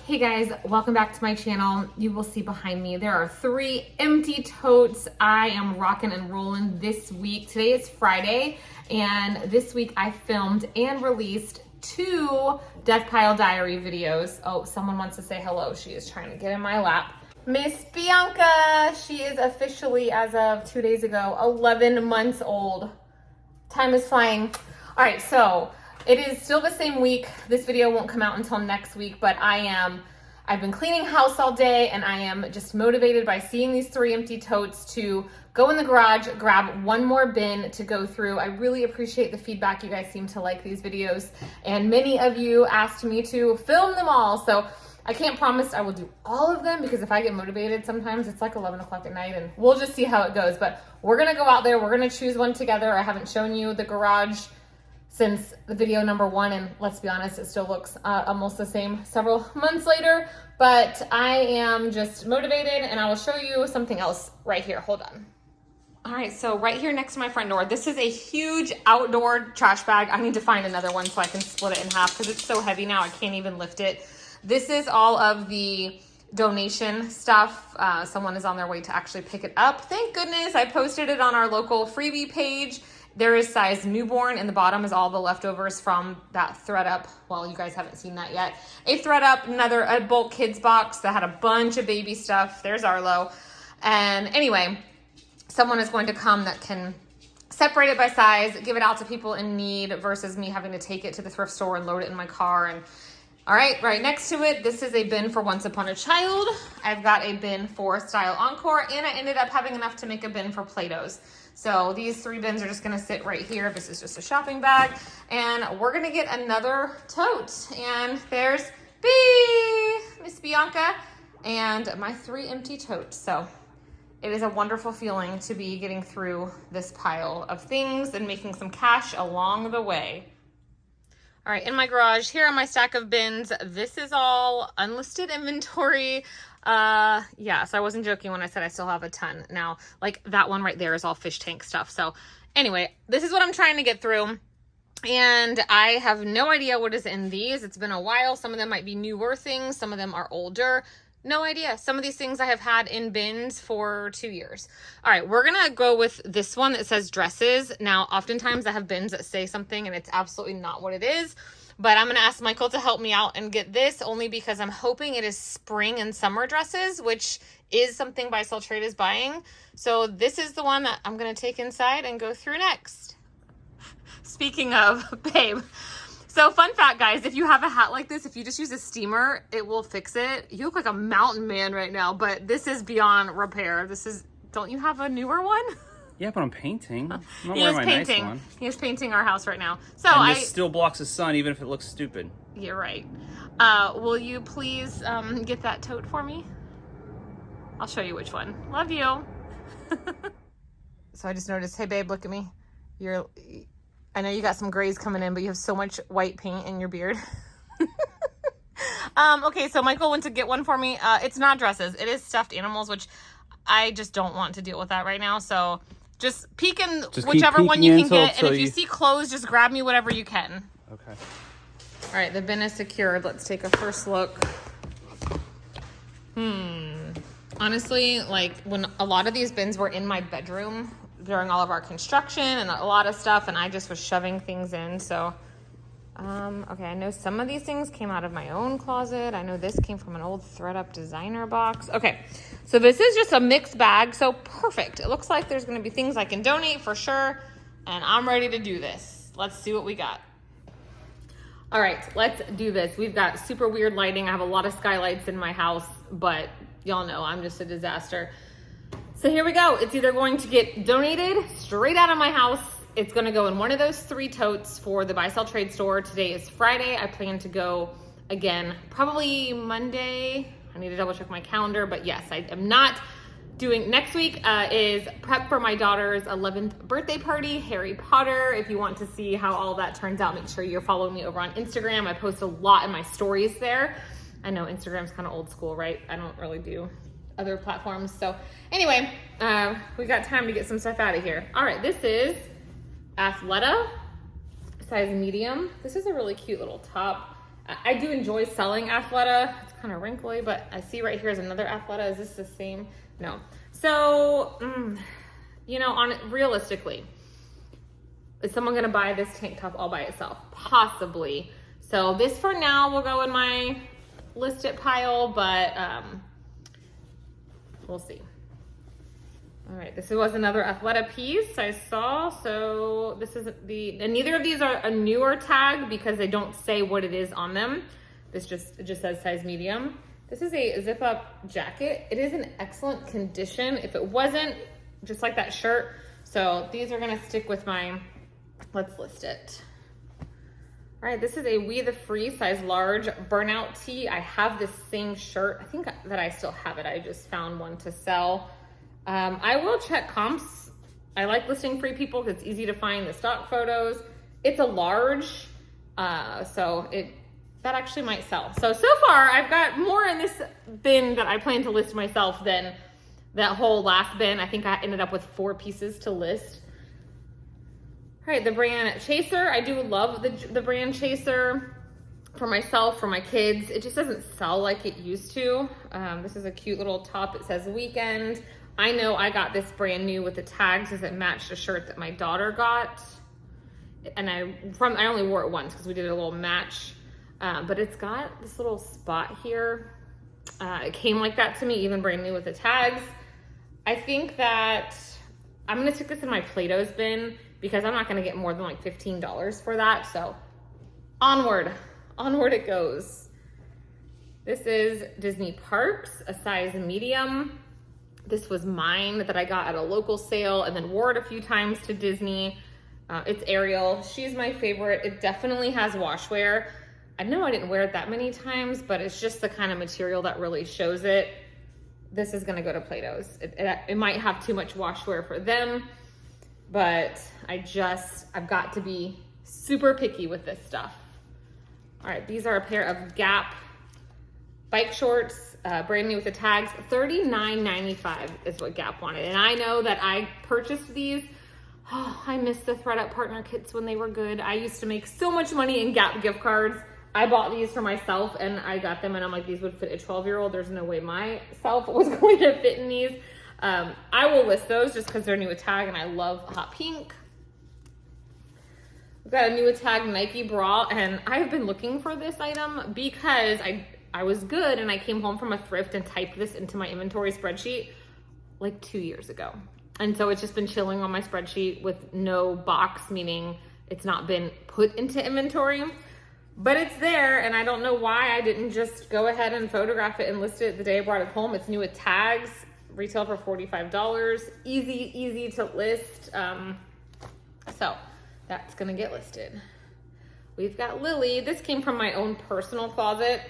Hey guys, welcome back to my channel. You will see behind me there are 3 empty totes. I am rocking and rolling this week. Today is Friday, and this week I filmed and released 2 Death Pile Diary videos. Oh, someone wants to say hello. She is trying to get in my lap. Miss Bianca, she is officially, as of 2 days ago, 11 months old. Time is flying. All right, so it is still the same week. This video won't come out until next week, but I've been cleaning house all day, and I am just motivated by seeing these 3 empty totes to go in the garage, grab one more bin to go through. I really appreciate the feedback. You guys seem to like these videos, and many of you asked me to film them all. So I can't promise I will do all of them, because if I get motivated, sometimes it's like 11 o'clock at night, and we'll just see how it goes. But we're gonna go out there, we're gonna choose one together. I haven't shown you the garage since the video number 1, and let's be honest, it still looks almost the same several months later, but I am just motivated, and I will show you something else right here. Hold on. All right, so right here next to my front door, this is a huge outdoor trash bag. I need to find another one so I can split it in half, because it's so heavy now I can't even lift it. This is all of the donation stuff. Someone is on their way to actually pick it up. Thank goodness I posted it on our local freebie page. There is size newborn, and the bottom is all the leftovers from that ThredUp. Well, you guys haven't seen that yet. A ThredUp, a bulk kids box that had a bunch of baby stuff. There's Arlo. And anyway, someone is going to come that can separate it by size, give it out to people in need, versus me having to take it to the thrift store and load it in my car. And all right, right next to it, this is a bin for Once Upon a Child. I've got a bin for Style Encore, and I ended up having enough to make a bin for Play-Dohs. So these 3 bins are just gonna sit right here. This is just a shopping bag. And we're gonna get another tote. And there's Miss Bianca, and my 3 empty totes. So it is a wonderful feeling to be getting through this pile of things and making some cash along the way. All right, in my garage, here on my stack of bins, this is all unlisted inventory. Yeah, so I wasn't joking when I said I still have a ton. Now, like that one right there is all fish tank stuff. So anyway, this is what I'm trying to get through. And I have no idea what is in these. It's been a while. Some of them might be newer things. Some of them are older. No idea. Some of these things I have had in bins for 2 years. All right, we're gonna go with this one that says dresses. Now, oftentimes I have bins that say something and it's absolutely not what it is, but I'm gonna ask Michael to help me out and get this, only because I'm hoping it is spring and summer dresses, which is something Buy Sell Trade is buying. So this is the one that I'm gonna take inside and go through next. Speaking of, babe. So fun fact, guys, if you have a hat like this, if you just use a steamer, it will fix it. You look like a mountain man right now, but this is beyond repair. Don't you have a newer one? Yeah, but I'm painting. I'm not He wearing is my painting. nice one. He is painting our house right now. So And this still blocks the sun, even if it looks stupid. You're right. Will you please get that tote for me? I'll show you which one. Love you. So I just noticed, hey babe, look at me. I know you got some grays coming in, but you have so much white paint in your beard. Okay, so Michael went to get one for me. It's not dresses. It is stuffed animals, which I just don't want to deal with that right now. So just peek in whichever one you can get. And if you see clothes, just grab me whatever you can. Okay. All right, the bin is secured. Let's take a first look. Honestly, like when a lot of these bins were in my bedroom during all of our construction and a lot of stuff, and I just was shoving things in. So, okay, I know some of these things came out of my own closet. I know this came from an old ThredUp designer box. Okay, so this is just a mixed bag, so perfect. It looks like there's gonna be things I can donate for sure, and I'm ready to do this. Let's see what we got. All right, let's do this. We've got super weird lighting. I have a lot of skylights in my house, but y'all know I'm just a disaster. So here we go. It's either going to get donated straight out of my house. It's going to go in one of those 3 totes for the Buy Sell Trade store. Today is Friday. I plan to go again probably Monday. I need to double check my calendar, but yes, I am not doing. Next week is prep for my daughter's 11th birthday party, Harry Potter. If you want to see how all that turns out, make sure you're following me over on Instagram. I post a lot in my stories there. I know Instagram's kind of old school, right? I don't really do other platforms. So anyway, we got time to get some stuff out of here. All right, this is Athleta, size medium. This is a really cute little top. I do enjoy selling Athleta. It's kind of wrinkly, but I see right here is another Athleta. Is this the same? No. So, you know, realistically, is someone going to buy this tank top all by itself? Possibly. So this for now will go in my listed pile, but we'll see. All right, this was another Athleta piece I saw. So this is and neither of these are a newer tag because they don't say what it is on them. It just says size medium. This is a zip up jacket. It is in excellent condition. If it wasn't, just like that shirt. So these are gonna stick with my, let's list it. All right, this is a We the Free size large burnout tee. I have this same shirt. I think that I still have it. I just found one to sell. I will check comps. I like listing Free People because it's easy to find the stock photos. It's a large, so that actually might sell. So far I've got more in this bin that I plan to list myself than that whole last bin. I think I ended up with 4 pieces to list. All right, the brand Chaser. I do love the brand Chaser for myself, for my kids. It just doesn't sell like it used to. This is a cute little top. It says Weekend. I know I got this brand new with the tags because it matched a shirt that my daughter got. And I only wore it once because we did a little match. But it's got this little spot here. It came like that to me, even brand new with the tags. I think that I'm gonna stick this in my Play-Dohs bin because I'm not gonna get more than like $15 for that. So onward it goes. This is Disney Parks, a size medium. This was mine that I got at a local sale and then wore it a few times to Disney. It's Ariel. She's my favorite. It definitely has washwear. I know I didn't wear it that many times, but it's just the kind of material that really shows it. This is gonna go to Play-Dohs. It might have too much washwear for them, but I've got to be super picky with this stuff. All right, these are a pair of Gap bike shorts, brand new with the tags. $39.95 is what Gap wanted. And I know that I purchased these. Oh, I miss the ThredUp partner kits when they were good. I used to make so much money in Gap gift cards. I bought these for myself and I got them and I'm like, these would fit a 12-year-old. There's no way myself was going to fit in these. I will list those just because they're new with tag and I love hot pink. We've got a new with tag Nike bra and I've been looking for this item because I was good and I came home from a thrift and typed this into my inventory spreadsheet like 2 years ago. And so it's just been chilling on my spreadsheet with no box, meaning it's not been put into inventory, but it's there. And I don't know why I didn't just go ahead and photograph it and list it the day I brought it home. It's new with tags, retail for $45. Easy to list. So that's gonna get listed. We've got Lily. This came from my own personal closet.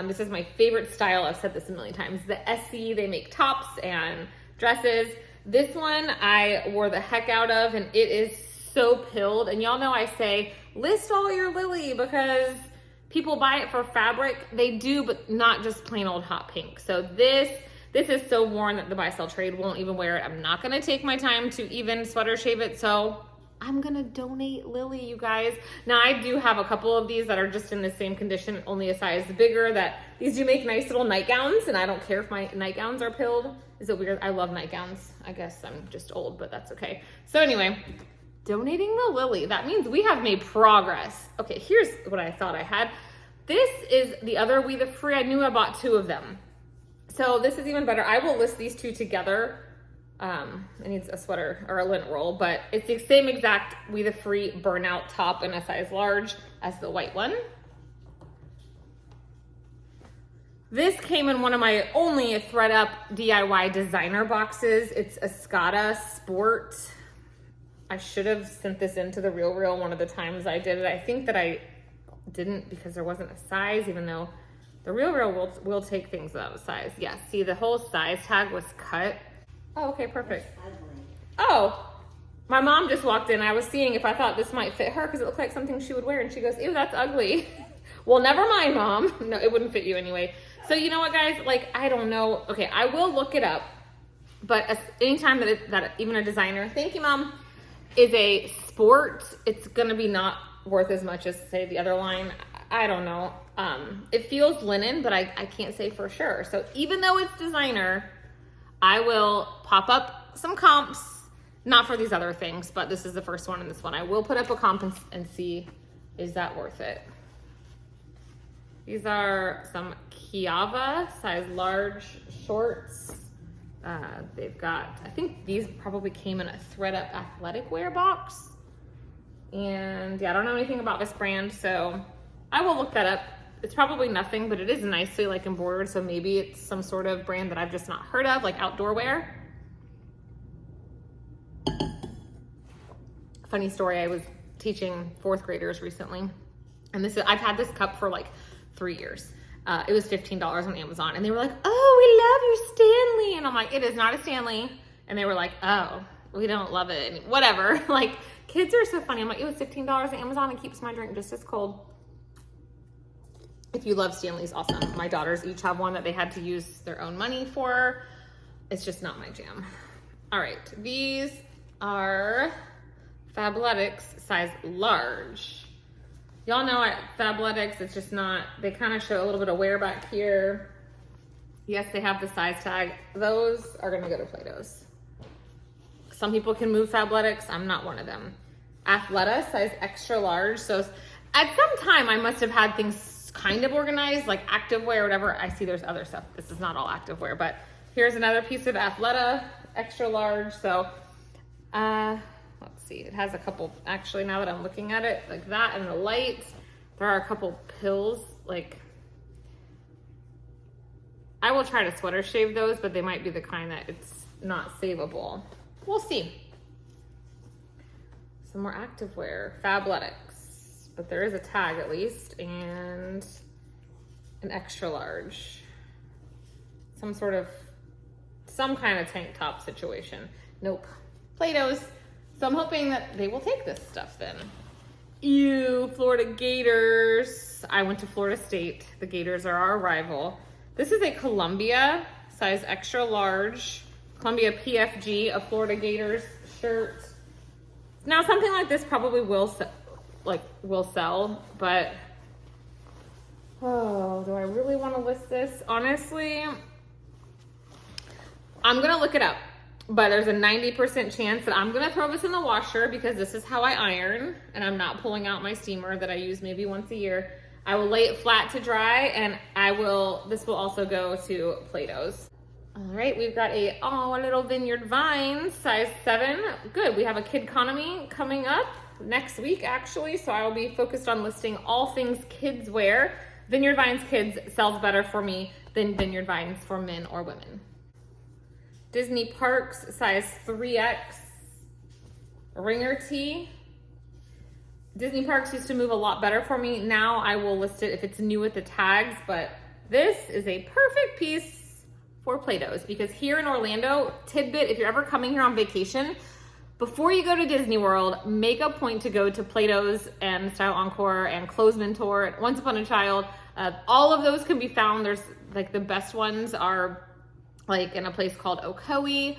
This is my favorite style. I've said this a million times. The SC, they make tops and dresses. This one I wore the heck out of and it is so pilled. And y'all know I say, list all your Lily because people buy it for fabric. They do, but not just plain old hot pink. So this is so worn that the buy sell trade won't even wear it. I'm not gonna take my time to even sweater shave it. So I'm gonna donate Lily, you guys. Now I do have a couple of these that are just in the same condition, only a size bigger, that these do make nice little nightgowns and I don't care if my nightgowns are pilled. Is it weird? I love nightgowns. I guess I'm just old, but that's okay. So anyway, donating the Lily. That means we have made progress. Okay, here's what I thought I had. This is the other We the Free. I knew I bought 2 of them. So this is even better. I will list these 2 together. It needs a sweater or a lint roll, but it's the same exact We the Free burnout top in a size large as the white one. This came in one of my only ThredUp DIY designer boxes. It's a Escada Sport. I should have sent this into the Real one of the times I did it. I think that I didn't because there wasn't a size, even though the Real will take things without a size. Yeah, see, the whole size tag was cut. Oh, okay, perfect. Oh, my mom just walked in. I was seeing if I thought this might fit her because it looked like something she would wear. And she goes, ew, that's ugly. Well, never mind, Mom. No, it wouldn't fit you anyway. So you know what, guys? Like, I don't know. Okay, I will look it up. But anytime that even a designer, thank you, Mom, is a sport, it's going to be not worth as much as, say, the other line. I don't know. It feels linen, but I can't say for sure. So even though it's designer, I will pop up some comps, not for these other things, but this is the first one and this one. I will put up a comp and see, is that worth it? These are some Kiava size large shorts. They've got, I think these probably came in a ThredUp athletic wear box. And yeah, I don't know anything about this brand, so I will look that up. It's probably nothing, but it is nicely like embroidered, so maybe it's some sort of brand that I've just not heard of, like outdoor wear. Funny story, I was teaching 4th graders recently, and I've had this cup for like 3 years. It was $15 on Amazon, and they were like, "Oh, we love your Stanley," and I'm like, "It is not a Stanley," and they were like, "Oh, we don't love it," and whatever. Like, kids are so funny. I'm like, it was $15 on Amazon. It keeps my drink just as cold. If you love Stanleys, awesome. My daughters each have one that they had to use their own money for. It's just not my jam. All right, these are Fabletics size large. Y'all know at Fabletics, it's just not, they kind of show a little bit of wear back here. Yes, they have the size tag. Those are gonna go to Play-Dohs. Some people can move Fabletics. I'm not one of them. Athleta size extra large. So at some time I must have had things kind of organized, like activewear or whatever. I see there's other stuff. This is not all activewear, but here's another piece of Athleta extra large. So let's see, it has a couple, actually now that I'm looking at it, like that and the light, there are a couple pills. Like, I will try to sweater shave those, but they might be the kind that it's not savable. We'll see. Some more activewear, Fabletics, but there is a tag at least, and an extra large. Some kind of tank top situation. Nope. Play-Dohs. So I'm hoping that they will take this stuff then. Ew, Florida Gators. I went to Florida State. The Gators are our rival. This is a Columbia size extra large. Columbia PFG, a Florida Gators shirt. Now something like this probably will sell, but do I really want to list this? Honestly, I'm gonna look it up, but there's a 90% chance that I'm gonna throw this in the washer because this is how I iron, and I'm not pulling out my steamer that I use maybe once a year. I will lay it flat to dry, and this will also go to Play-Dohs. All right, we've got a little Vineyard Vines, size 7. Good, we have a Kid Economy coming up next week, actually, so I will be focused on listing all things kids wear. Vineyard Vines Kids sells better for me than Vineyard Vines for men or women. Disney Parks, size 3X, Ringer Tee. Disney Parks used to move a lot better for me. Now I will list it if it's new with the tags, but this is a perfect piece for Play-Dohs, because here in Orlando, tidbit, if you're ever coming here on vacation, before you go to Disney World, make a point to go to Play-Dohs and Style Encore and Clothes Mentor, Once Upon a Child. All of those can be found. There's like the best ones are like in a place called Ocoee.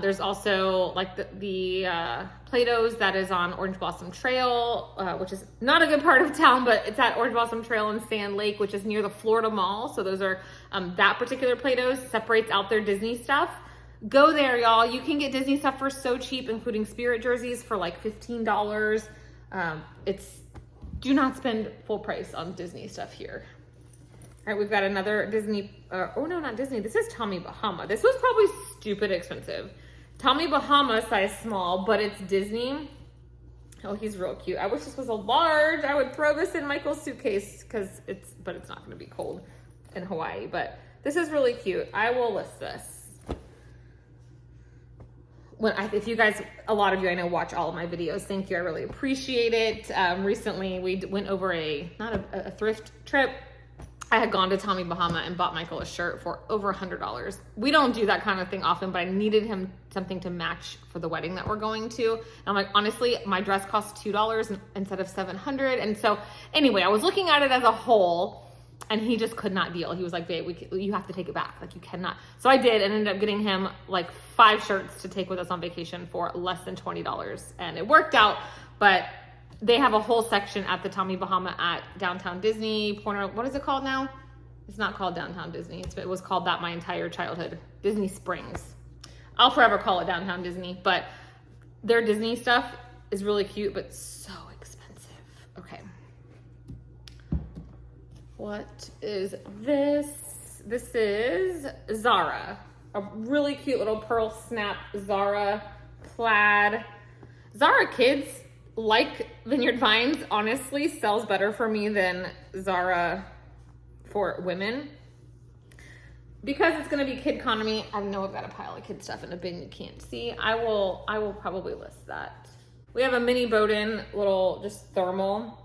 There's also like the Play-Dohs that is on Orange Blossom Trail, which is not a good part of town, but it's at Orange Blossom Trail in Sand Lake, which is near the Florida Mall. So those are, that particular Play-Dohs separates out their Disney stuff. Go there, y'all. You can get Disney stuff for so cheap, including Spirit jerseys for like $15. Do not spend full price on Disney stuff here. All right, we've got another Disney, oh no, not Disney. This is Tommy Bahama. This was probably stupid expensive. Tommy Bahama, size small, but it's Disney. Oh, he's real cute. I wish this was a large. I would throw this in Michael's suitcase but it's not gonna be cold in Hawaii, but this is really cute. I will list this. If you guys, a lot of you I know watch all of my videos, thank you, I really appreciate it. Recently we went over not a thrift trip. I had gone to Tommy Bahama and bought Michael a shirt for over $100. We don't do that kind of thing often, but I needed him something to match for the wedding that we're going to. And I'm like, honestly, my dress cost $2 instead of $700. And so anyway, I was looking at it as a whole, and he just could not deal. He was like, babe, you have to take it back. Like, you cannot. So I did, and ended up getting him like 5 shirts to take with us on vacation for less than $20. And it worked out, but they have a whole section at the Tommy Bahama at Downtown Disney. What is it called now? It's not called Downtown Disney. It was called that my entire childhood. Disney Springs. I'll forever call it Downtown Disney, but their Disney stuff is really cute, but so expensive. Okay. What is this? This is Zara. A really cute little pearl snap Zara plaid. Zara Kids, like Vineyard Vines, honestly sells better for me than Zara for women. Because it's gonna be kid economy, I know I've got a pile of kid stuff in a bin you can't see. I will probably list that. We have a mini Bowden, little just thermal.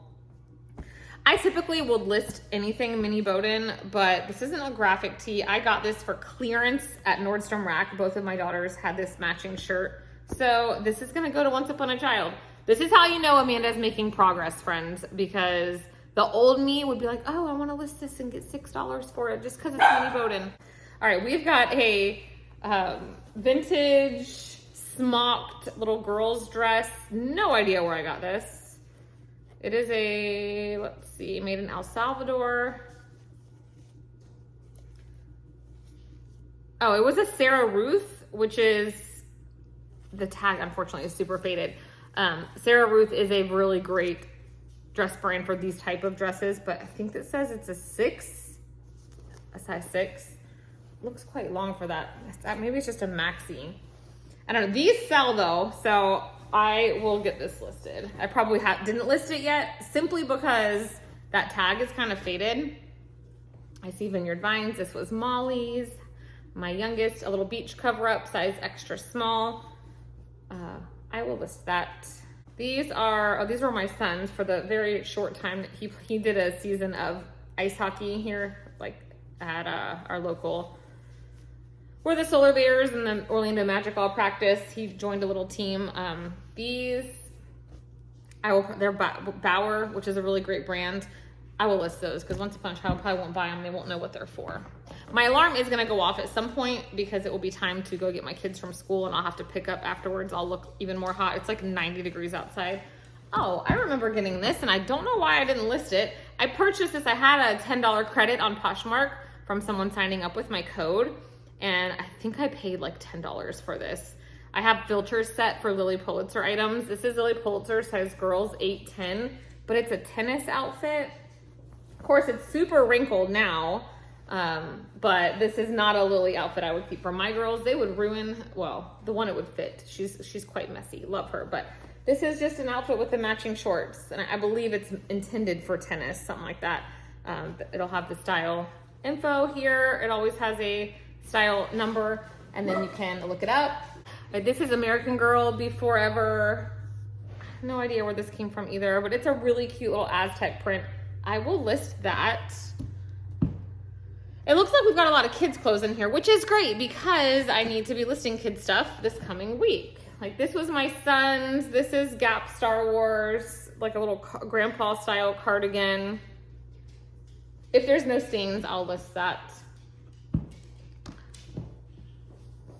I typically would list anything mini Bowden, but this isn't a graphic tee. I got this for clearance at Nordstrom Rack. Both of my daughters had this matching shirt. So this is gonna go to Once Upon a Child. This is how you know Amanda's making progress, friends, because the old me would be like, oh, I wanna list this and get $6 for it just because it's mini Bowden. All right, we've got a vintage smocked little girl's dress. No idea where I got this. It is a, let's see, made in El Salvador. Oh, it was a Sarah Ruth, which is, the tag unfortunately is super faded. Sarah Ruth is a really great dress brand for these type of dresses, but I think that says it's a size 6. Looks quite long for that. Maybe it's just a maxi. I don't know. These sell though, so I will get this listed. I probably didn't list it yet simply because that tag is kind of faded. I see Vineyard Vines. This was Molly's. My youngest, a little beach cover up, size extra small. I will list that. These were my son's for the very short time that he did a season of ice hockey here, like at our local, where the Solar Bears and the Orlando Magic all practice. He joined a little team. They're Bauer, which is a really great brand. I will list those because Once Upon a Child probably won't buy them. They won't know what they're for. My alarm is going to go off at some point because it will be time to go get my kids from school and I'll have to pick up afterwards. I'll look even more hot. It's like 90 degrees outside. Oh, I remember getting this and I don't know why I didn't list it. I purchased this. I had a $10 credit on Poshmark from someone signing up with my code. And I think I paid like $10 for this. I have filters set for Lily Pulitzer items. This is Lily Pulitzer, size girls, 8'10", but it's a tennis outfit. Of course, it's super wrinkled now, but this is not a Lily outfit I would keep for my girls. They would ruin, well, the one it would fit. She's quite messy, love her, but this is just an outfit with the matching shorts, and I believe it's intended for tennis, something like that. It'll have the style info here. It always has a style number, and then you can look it up. This is American Girl Before Ever. No idea where this came from either, but it's a really cute little Aztec print. I will list that. It looks like we've got a lot of kids clothes in here, which is great because I need to be listing kids stuff this coming week. Like this was my son's. This is Gap Star Wars, like a little grandpa style cardigan. If there's no stains, I'll list that.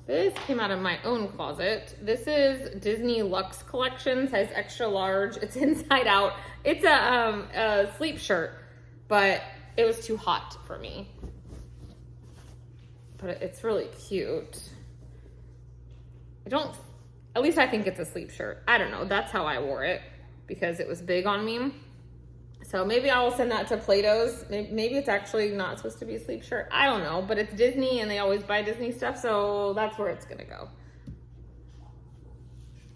This came out of my own closet. This is Disney Luxe Collection, size extra large. It's inside out. It's a sleep shirt, but it was too hot for me. But it's really cute. At least I think it's a sleep shirt. I don't know. That's how I wore it because it was big on me. So maybe I will send that to Plato's. Maybe it's actually not supposed to be a sleep shirt. I don't know, but it's Disney and they always buy Disney stuff, so that's where it's gonna go.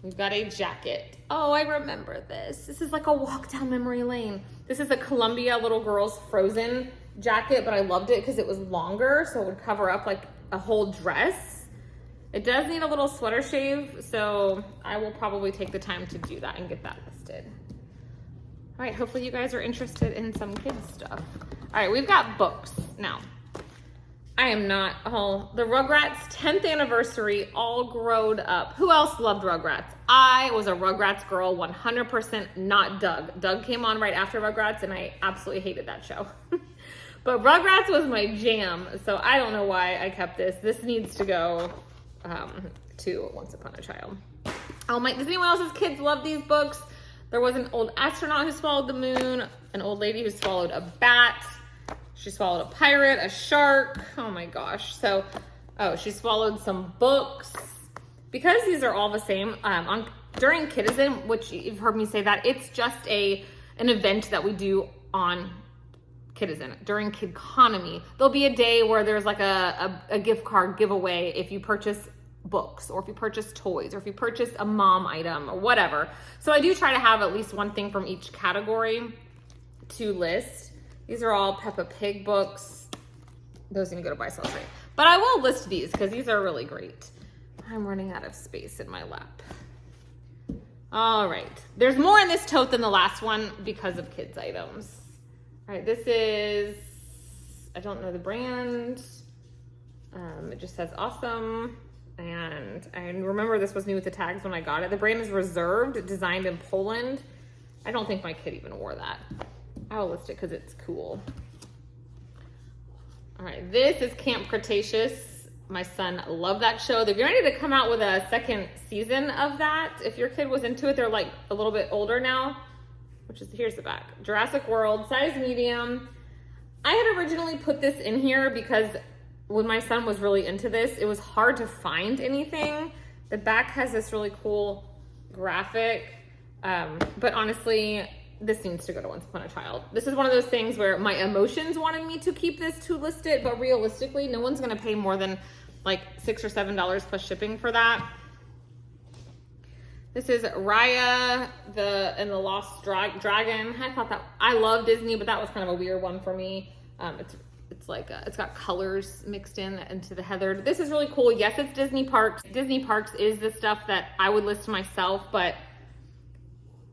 We've got a jacket. Oh, I remember this. This is like a walk down memory lane. This is a Columbia Little Girls Frozen jacket, but I loved it because it was longer, so it would cover up like a whole dress. It does need a little sweater shave, so I will probably take the time to do that and get that listed. All right, hopefully you guys are interested in some kids stuff. All right, we've got books. Now, I am not, the Rugrats 10th anniversary, all grown up. Who else loved Rugrats? I was a Rugrats girl, 100%, not Doug. Doug came on right after Rugrats and I absolutely hated that show. But Rugrats was my jam, so I don't know why I kept this. This needs to go to Once Upon a Child. Does anyone else's kids love these books? There was an old astronaut who swallowed the moon, an old lady who swallowed a bat. She swallowed a pirate, a shark. Oh my gosh. So, she swallowed some books. Because these are all the same, during Kidizen, which you've heard me say that, it's just an event that we do on Kidizen. During Kidconomy, there'll be a day where there's like a gift card giveaway if you purchase books, or if you purchase toys, or if you purchase a mom item, or whatever. So I do try to have at least one thing from each category to list. These are all Peppa Pig books. Those need to go to buy, sell, trade. But I will list these because these are really great. I'm running out of space in my lap. All right. There's more in this tote than the last one because of kids items. All right. This is, I don't know the brand. It just says awesome. And I remember this was new with the tags when I got it. The brand is Reserved, designed in Poland. I don't think my kid even wore that. I'll list it because it's cool. All right. This is Camp Cretaceous. My son loved that show. They're ready to come out with a second season of that. If your kid was into it, they're like a little bit older now, which is, here's the back. Jurassic World, size medium. I had originally put this in here because when my son was really into this, it was hard to find anything. The back has this really cool graphic, but honestly, this needs to go to Once Upon a Child. This is one of those things where my emotions wanted me to keep this to list it, but realistically, no one's gonna pay more than like $6 or $7 plus shipping for that. This is Raya and the Lost Dragon. I thought that, I love Disney, but that was kind of a weird one for me. It's like, it's got colors mixed into the heather. This is really cool. Yes, it's Disney Parks. Disney Parks is the stuff that I would list myself, but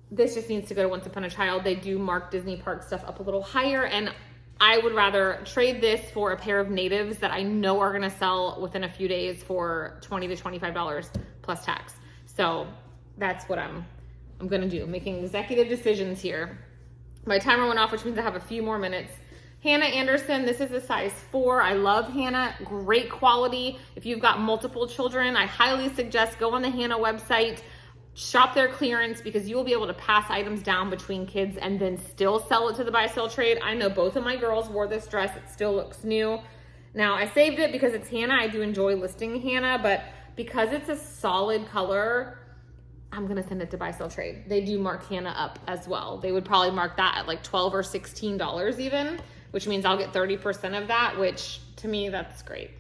this just needs to go to Once Upon a Child. They do mark Disney Park stuff up a little higher, and I would rather trade this for a pair of natives that I know are gonna sell within a few days for $20 to $25 plus tax. So that's what I'm gonna do, making executive decisions here. My timer went off, which means I have a few more minutes. Hannah Anderson, this is a size 4. I love Hannah, great quality. If you've got multiple children, I highly suggest go on the Hannah website, shop their clearance, because you will be able to pass items down between kids and then still sell it to the buy sell trade. I know both of my girls wore this dress. It still looks new. Now I saved it because it's Hannah. I do enjoy listing Hannah, but because it's a solid color, I'm gonna send it to buy sell trade. They do mark Hannah up as well. They would probably mark that at like $12 or $16 even, which means I'll get 30% of that, which to me, that's great.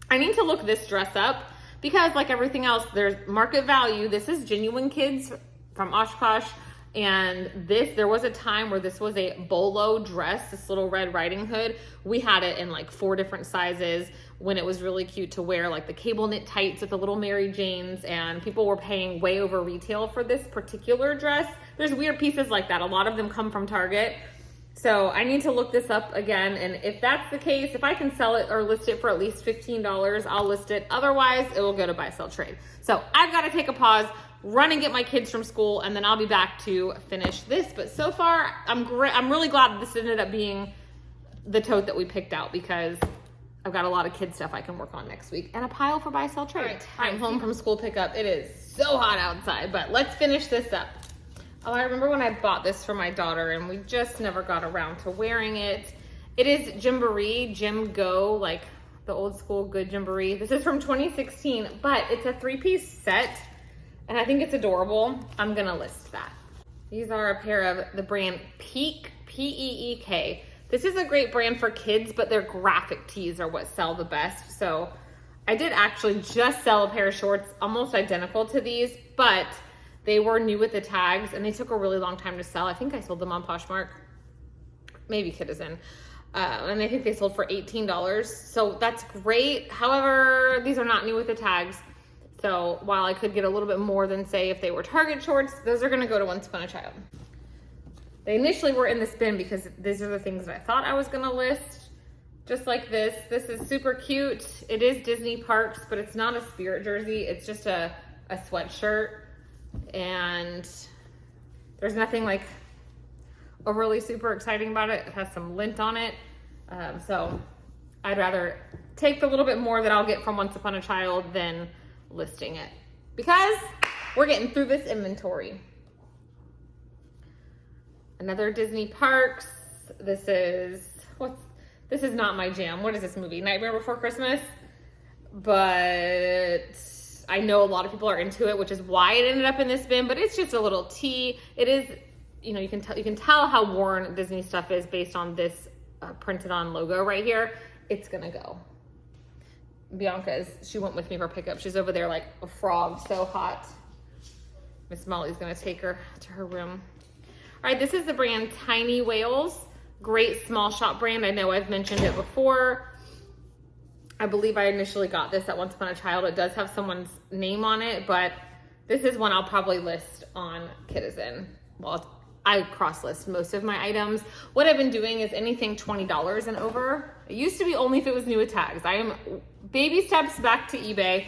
I need to look this dress up because like everything else, there's market value. This is Genuine Kids from Oshkosh. And there was a time where this was a bolo dress, this little Red Riding Hood. We had it in like 4 different sizes when it was really cute to wear, like the cable knit tights with the little Mary Janes, and people were paying way over retail for this particular dress. There's weird pieces like that. A lot of them come from Target. So I need to look this up again. And if that's the case, if I can sell it or list it for at least $15, I'll list it. Otherwise, it will go to buy, sell, trade. So I've got to take a pause, run and get my kids from school, and then I'll be back to finish this. But so far, I'm really glad that this ended up being the tote that we picked out, because I've got a lot of kid stuff I can work on next week and a pile for buy, sell, trade. Right, I'm home from school pickup. It is so hot outside, but let's finish this up. Oh, I remember when I bought this for my daughter and we just never got around to wearing it. It is Gymboree, Gym Go, like the old school good Gymboree. This is from 2016, but it's a 3-piece set and I think it's adorable. I'm gonna list that. These are a pair of the brand Peek, P-E-E-K. This is a great brand for kids, but their graphic tees are what sell the best. So I did actually just sell a pair of shorts almost identical to these, but they were new with the tags and they took a really long time to sell. I think I sold them on Poshmark, maybe Kidizen. And I think they sold for $18. So that's great. However, these are not new with the tags. So while I could get a little bit more than say if they were Target shorts, those are gonna go to Once Upon a Child. They initially were in the bin because these are the things that I thought I was gonna list. Just like this. This is super cute. It is Disney Parks, but it's not a Spirit jersey. It's just a sweatshirt. And there's nothing like overly super exciting about it. It has some lint on it. So I'd rather take the little bit more that I'll get from Once Upon a Child than listing it, because we're getting through this inventory. Another Disney Parks. This is not my jam. What is this movie? Nightmare Before Christmas? But I know a lot of people are into it, which is why it ended up in this bin, but it's just a little tea. It is, you can tell how worn Disney stuff is based on this printed on logo right here. It's gonna go. Bianca she went with me for pickup. She's over there like a frog, so hot. Miss Molly's gonna take her to her room. All right, this is the brand Tiny Whales. Great small shop brand. I know I've mentioned it before. I believe I initially got this at Once Upon a Child. It does have someone's name on it, but this is one I'll probably list on Kidizen. Well, I cross-list most of my items. What I've been doing is anything $20 and over. It used to be only if it was new with tags. I am baby steps back to eBay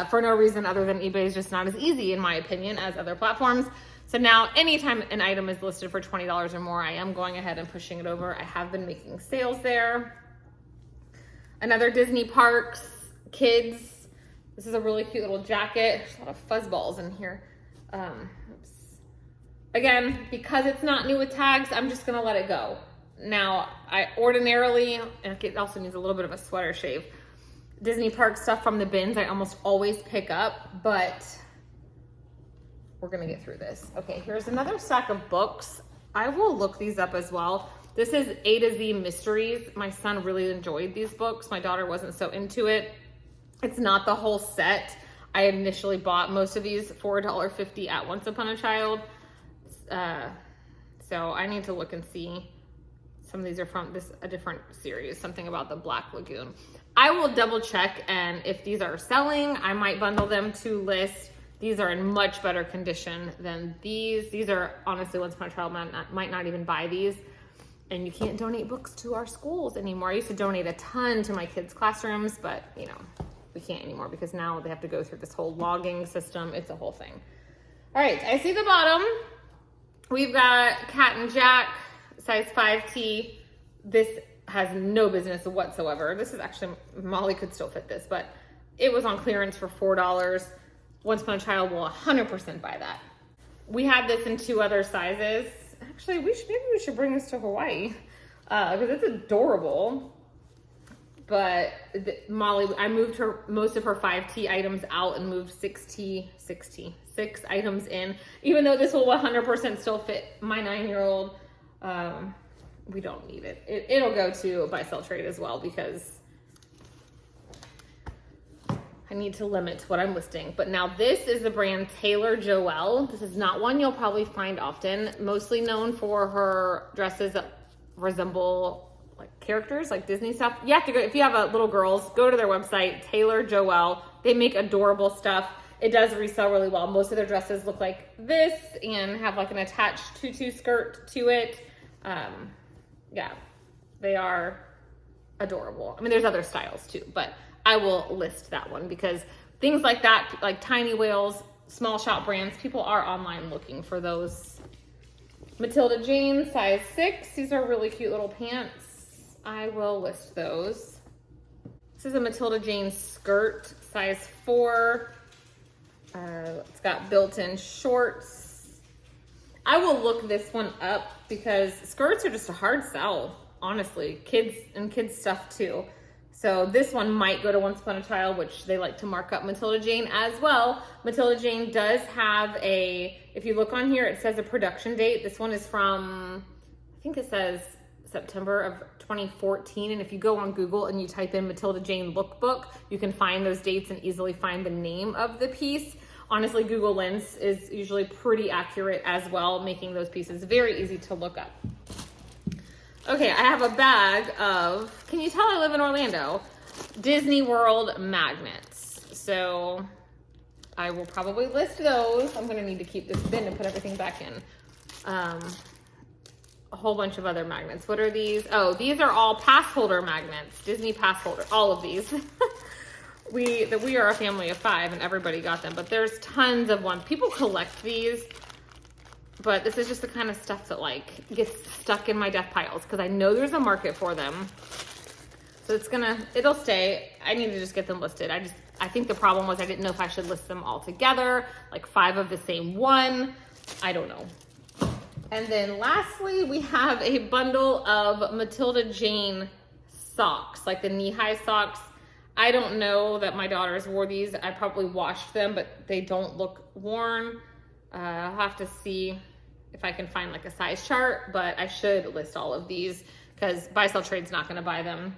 for no reason other than eBay is just not as easy, in my opinion, as other platforms. So now anytime an item is listed for $20 or more, I am going ahead and pushing it over. I have been making sales there. Another Disney Parks, kids. This is a really cute little jacket. There's a lot of fuzz balls in here. Again, because it's not new with tags, I'm just gonna let it go. Now, I ordinarily, and it also needs a little bit of a sweater shave, Disney Park stuff from the bins I almost always pick up, but we're gonna get through this. Okay, here's another stack of books. I will look these up as well. This is A to Z Mysteries. My son really enjoyed these books. My daughter wasn't so into it. It's not the whole set. I initially bought most of these for $1.50 at Once Upon a Child. So I need to look and see. Some of these are from a different series, something about the Black Lagoon. I will double check, and if these are selling, I might bundle them to list. These are in much better condition than these. These are honestly, Once Upon a Child might not even buy these. And you can't donate books to our schools anymore. I used to donate a ton to my kids' classrooms, but we can't anymore because now they have to go through this whole logging system. It's a whole thing. All right, I see the bottom. We've got Cat and Jack, size 5T. This has no business whatsoever. This is actually, Molly could still fit this, but it was on clearance for $4. Once Upon a Child will 100% buy that. We had this in 2 other sizes. Actually, maybe we should bring this to Hawaii because it's adorable. But Molly, I moved most of her 5T items out and moved 6 items in. Even though this will 100% still fit my 9-year-old, we don't need it. It'll go to buy sell trade as well because I need to limit what I'm listing. But now this is the brand Taylor Joelle. This is not one you'll probably find often. Mostly known for her dresses that resemble like characters, like Disney stuff. You have to go, if you have little girls, go to their website, Taylor Joelle. They make adorable stuff. It does resell really well. Most of their dresses look like this and have like an attached tutu skirt to it. Yeah, they are adorable. I mean, there's other styles too, but I will list that one because things like that, like Tiny Whales, small shop brands, people are online looking for those. Matilda Jane, size 6. These are really cute little pants. I will list those. This is a Matilda Jane skirt, size 4. It's got built-in shorts. I will look this one up because skirts are just a hard sell, honestly. Kids stuff too. So this one might go to Once Upon a Child, which they like to mark up Matilda Jane as well. Matilda Jane does have if you look on here, it says a production date. This one is from, I think it says September of 2014. And if you go on Google and you type in Matilda Jane lookbook, you can find those dates and easily find the name of the piece. Honestly, Google Lens is usually pretty accurate as well, making those pieces very easy to look up. Okay, I have a bag of, can you tell I live in Orlando? Disney World magnets. So I will probably list those. I'm gonna need to keep this bin and put everything back in. A whole bunch of other magnets. What are these? Oh, these are all pass holder magnets. Disney pass holder, all of these. We are a family of 5 and everybody got them, but there's tons of ones. People collect these. But this is just the kind of stuff that like gets stuck in my death piles because I know there's a market for them. So it'll stay. I need to just get them listed. I think the problem was I didn't know if I should list them all together, like 5 of the same one. I don't know. And then lastly, we have a bundle of Matilda Jane socks, like the knee-high socks. I don't know that my daughters wore these. I probably washed them, but they don't look worn. I'll have to see if I can find like a size chart, but I should list all of these because Buy Sell Trade's not gonna buy them.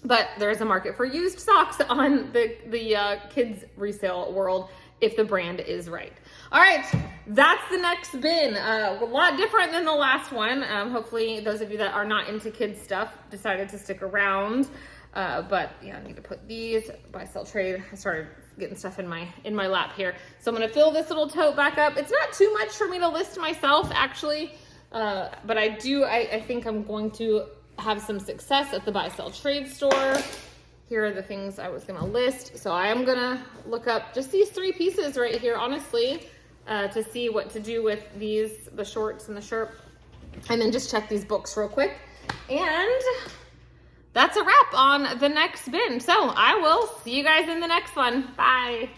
But there's a market for used socks on the kids resale world if the brand is right. All right, that's the next bin. A lot different than the last one. Hopefully those of you that are not into kids stuff decided to stick around. But yeah, I need to put these, Buy Sell Trade. I started getting stuff in my lap here. So I'm gonna fill this little tote back up. It's not too much for me to list myself actually, but I think I'm going to have some success at the Buy Sell Trade store. Here are the things I was gonna list. So I am gonna look up just these 3 pieces right here, honestly, to see what to do with these, the shorts and the shirt, and then just check these books real quick. And that's a wrap on the next bin. So I will see you guys in the next one. Bye.